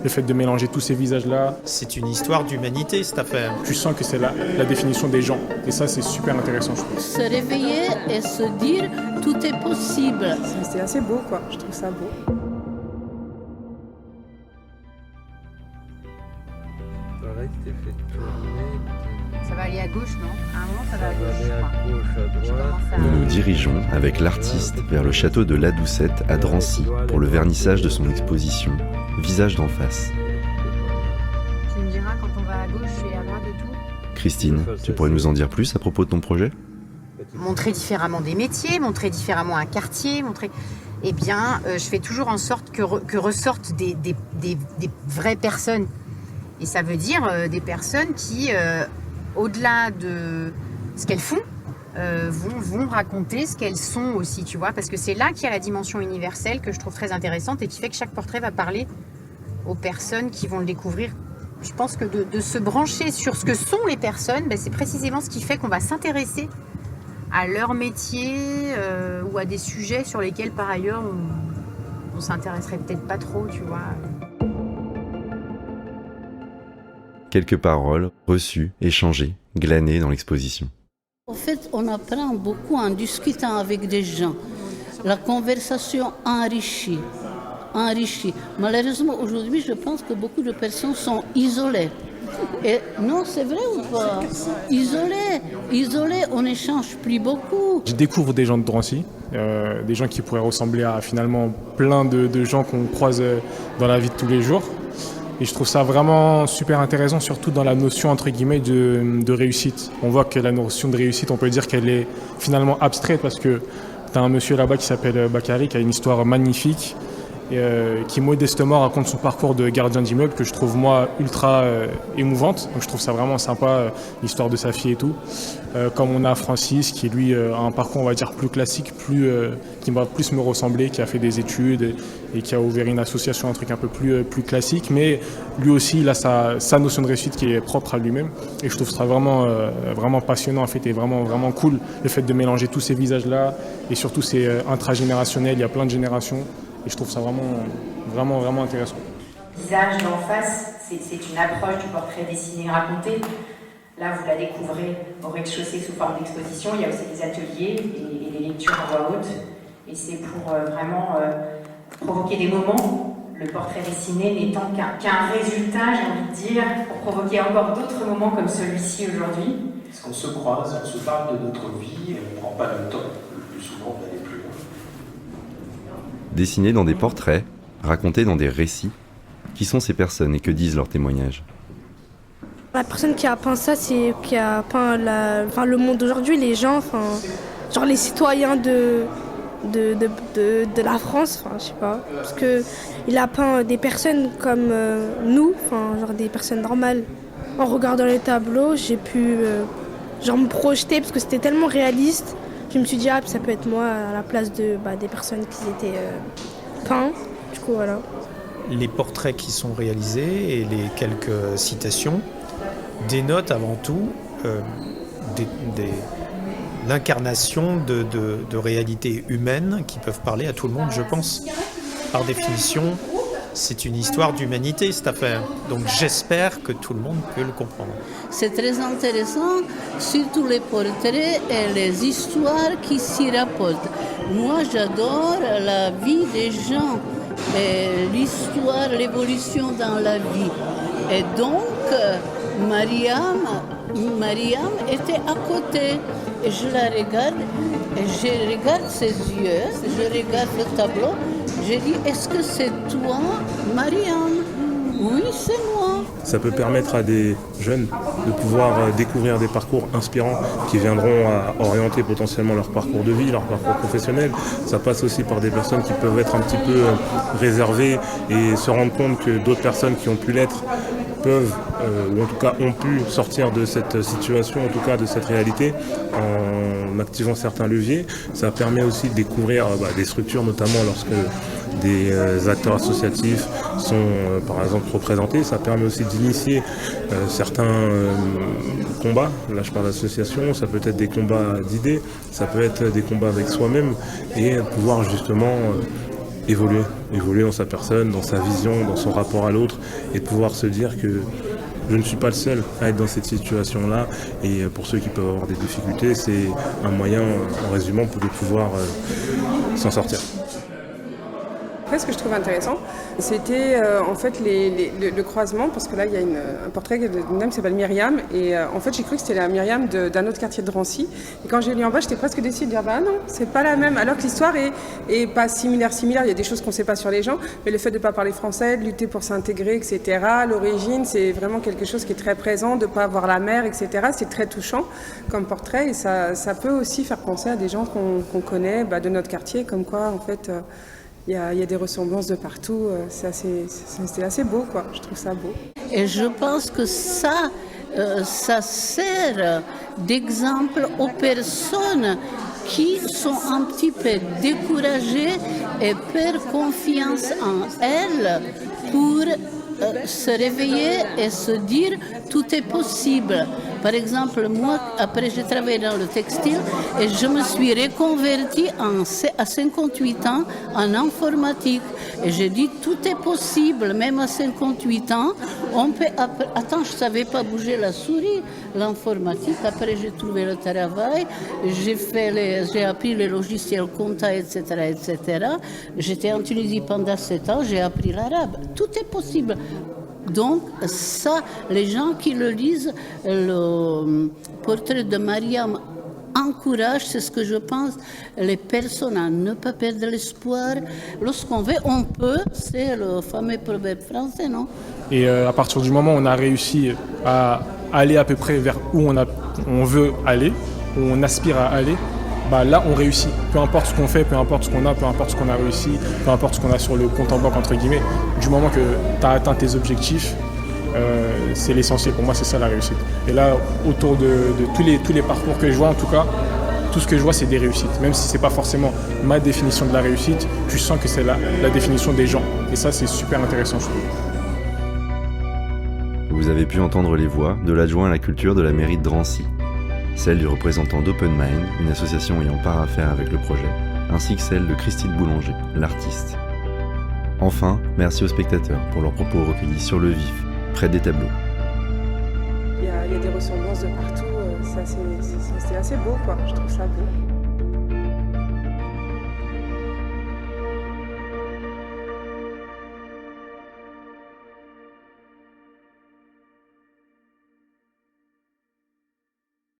le fait de mélanger tous ces visages-là. C'est une histoire d'humanité, cette affaire. Tu sens que c'est la définition des gens. Et ça, c'est super intéressant, je trouve. Se réveiller et se dire tout est possible. C'est assez beau, quoi. Je trouve ça beau. Ça va aller à gauche, non? À un moment, ça va à gauche, je crois. Nous nous dirigeons avec l'artiste vers le château de La Doucette à Drancy pour le vernissage de son exposition Visage d'en face. Tu me diras quand on va à gauche et à droite de tout. Christine, tu pourrais nous en dire plus à propos de ton projet ? Montrer différemment des métiers, montrer différemment un quartier, montrer... Eh bien, je fais toujours en sorte que ressortent des vraies personnes. Et ça veut dire des personnes qui, au-delà de ce qu'elles font, vont raconter ce qu'elles sont aussi, tu vois. Parce que c'est là qu'il y a la dimension universelle que je trouve très intéressante et qui fait que chaque portrait va parler aux personnes qui vont le découvrir. Je pense que de se brancher sur ce que sont les personnes, ben, c'est précisément ce qui fait qu'on va s'intéresser à leur métier ou à des sujets sur lesquels, par ailleurs, on s'intéresserait peut-être pas trop, tu vois. Quelques paroles reçues, échangées, glanées dans l'exposition. En fait, on apprend beaucoup en discutant avec des gens. La conversation enrichit. Malheureusement, aujourd'hui, je pense que beaucoup de personnes sont isolées. Et non, c'est vrai ou pas? Isolées, on n'échange plus beaucoup. Je découvre des gens de Drancy, des gens qui pourraient ressembler à finalement plein de gens qu'on croise dans la vie de tous les jours. Et je trouve ça vraiment super intéressant, surtout dans la notion, entre guillemets, de réussite. On voit que la notion de réussite, on peut dire qu'elle est finalement abstraite parce que tu as un monsieur là-bas qui s'appelle Bakary, qui a une histoire magnifique et qui modestement raconte son parcours de gardien d'immeuble que je trouve moi ultra émouvante. Donc je trouve ça vraiment sympa, l'histoire de sa fille et tout. Comme on a Francis qui lui a un parcours on va dire plus classique, qui va plus me ressembler, qui a fait des études et qui a ouvert une association, un truc un peu plus classique, mais lui aussi il a sa notion de réussite qui est propre à lui-même et je trouve ça vraiment passionnant en fait et vraiment cool le fait de mélanger tous ces visages-là et surtout c'est intragénérationnel, il y a plein de générations. Et je trouve ça vraiment intéressant. Visage d'en face, c'est une approche du portrait dessiné raconté. Là, vous la découvrez au rez-de-chaussée sous forme d'exposition. Il y a aussi des ateliers et des lectures en voix haute. Et c'est pour vraiment provoquer des moments. Le portrait dessiné n'étant qu'un résultat, j'ai envie de dire, pour provoquer encore d'autres moments comme celui-ci aujourd'hui. Parce qu'on se croise, on se parle de notre vie et on ne prend pas le temps, le plus souvent, d'aller plus loin. Dessinés dans des portraits, racontés dans des récits. Qui sont ces personnes et que disent leurs témoignages? La personne qui a peint ça, c'est qui a peint le monde d'aujourd'hui, les gens, genre les citoyens de la France, je sais pas. Parce que il a peint des personnes comme nous, genre des personnes normales. En regardant les tableaux, j'ai pu me projeter parce que c'était tellement réaliste. Je me suis dit, ça peut être moi à la place des personnes qui étaient peintes. Du coup, voilà. Les portraits qui sont réalisés et les quelques citations dénotent avant tout l'incarnation de réalités humaines qui peuvent parler à tout le monde, je pense. Par définition, c'est une histoire d'humanité, cette affaire. Donc j'espère que tout le monde peut le comprendre. C'est très intéressant, surtout les portraits et les histoires qui s'y rapportent. Moi, j'adore la vie des gens, et l'histoire, l'évolution dans la vie. Et donc, Mariam était à côté. Et je la regarde, et je regarde ses yeux, je regarde le tableau. J'ai dit, est-ce que c'est toi, Mariam? Oui, c'est moi. Ça peut permettre à des jeunes de pouvoir découvrir des parcours inspirants qui viendront à orienter potentiellement leur parcours de vie, leur parcours professionnel. Ça passe aussi par des personnes qui peuvent être un petit peu réservées et se rendre compte que d'autres personnes qui ont pu l'être peuvent, ou en tout cas ont pu sortir de cette situation, en tout cas de cette réalité, en activant certains leviers. Ça permet aussi de découvrir des structures, notamment lorsque des acteurs associatifs sont par exemple représentés. Ça permet aussi d'initier certains combats. Là je parle d'association, ça peut être des combats d'idées, ça peut être des combats avec soi-même et pouvoir justement évoluer dans sa personne, dans sa vision, dans son rapport à l'autre, et de pouvoir se dire que je ne suis pas le seul à être dans cette situation-là. Et pour ceux qui peuvent avoir des difficultés, c'est un moyen, en résumant, pour de pouvoir s'en sortir. Après, ce que je trouve intéressant, c'était en fait le croisement, parce que là, il y a un portrait d'une dame qui s'appelle Myriam, et en fait, j'ai cru que c'était la Myriam d'un autre quartier de Drancy. Et quand j'ai lu en bas, j'étais presque déçue de dire, bah non, c'est pas la même, alors que l'histoire est pas similaire. Il y a des choses qu'on sait pas sur les gens, mais le fait de pas parler français, de lutter pour s'intégrer, etc., l'origine, c'est vraiment quelque chose qui est très présent, de pas avoir la mère, etc., c'est très touchant comme portrait, et ça peut aussi faire penser à des gens qu'on connaît de notre quartier, comme quoi, en fait... Il y a des ressemblances de partout, c'est assez beau, quoi. Je trouve ça beau. Et je pense que ça sert d'exemple aux personnes qui sont un petit peu découragées et perdent confiance en elles pour se réveiller et se dire tout est possible. Par exemple, moi, après j'ai travaillé dans le textile et je me suis reconvertie à 58 ans en informatique. Et j'ai dit tout est possible, même à 58 ans, on peut... Attends, je ne savais pas bouger la souris, l'informatique. Après j'ai trouvé le travail, j'ai appris les logiciels compta, etc., etc. J'étais en Tunisie pendant 7 ans, j'ai appris l'arabe. Tout est possible. Donc ça, les gens qui le lisent, le portrait de Mariam encourage, c'est ce que je pense, les personnes à ne pas perdre l'espoir. Lorsqu'on veut, on peut, c'est le fameux proverbe français, non? Et à partir du moment où on a réussi à aller à peu près vers où on veut aller, où on aspire à aller, là on réussit. Peu importe ce qu'on fait, peu importe ce qu'on a, peu importe ce qu'on a réussi, peu importe ce qu'on a sur le compte en banque entre guillemets, du moment que tu as atteint tes objectifs, c'est l'essentiel. Pour moi, c'est ça la réussite. Et là, autour de tous les parcours que je vois, en tout cas, tout ce que je vois, c'est des réussites. Même si c'est pas forcément ma définition de la réussite, tu sens que c'est la définition des gens. Et ça, c'est super intéressant, je trouve. Vous avez pu entendre les voix de l'adjoint à la culture de la mairie de Drancy, celle du représentant d'Open Mind, une association ayant part à faire avec le projet, ainsi que celle de Christine Boulanger, l'artiste. Enfin, merci aux spectateurs pour leurs propos recueillis sur le vif, près des tableaux. Il y a des ressemblances de partout, c'est assez beau, quoi. Je trouve ça beau.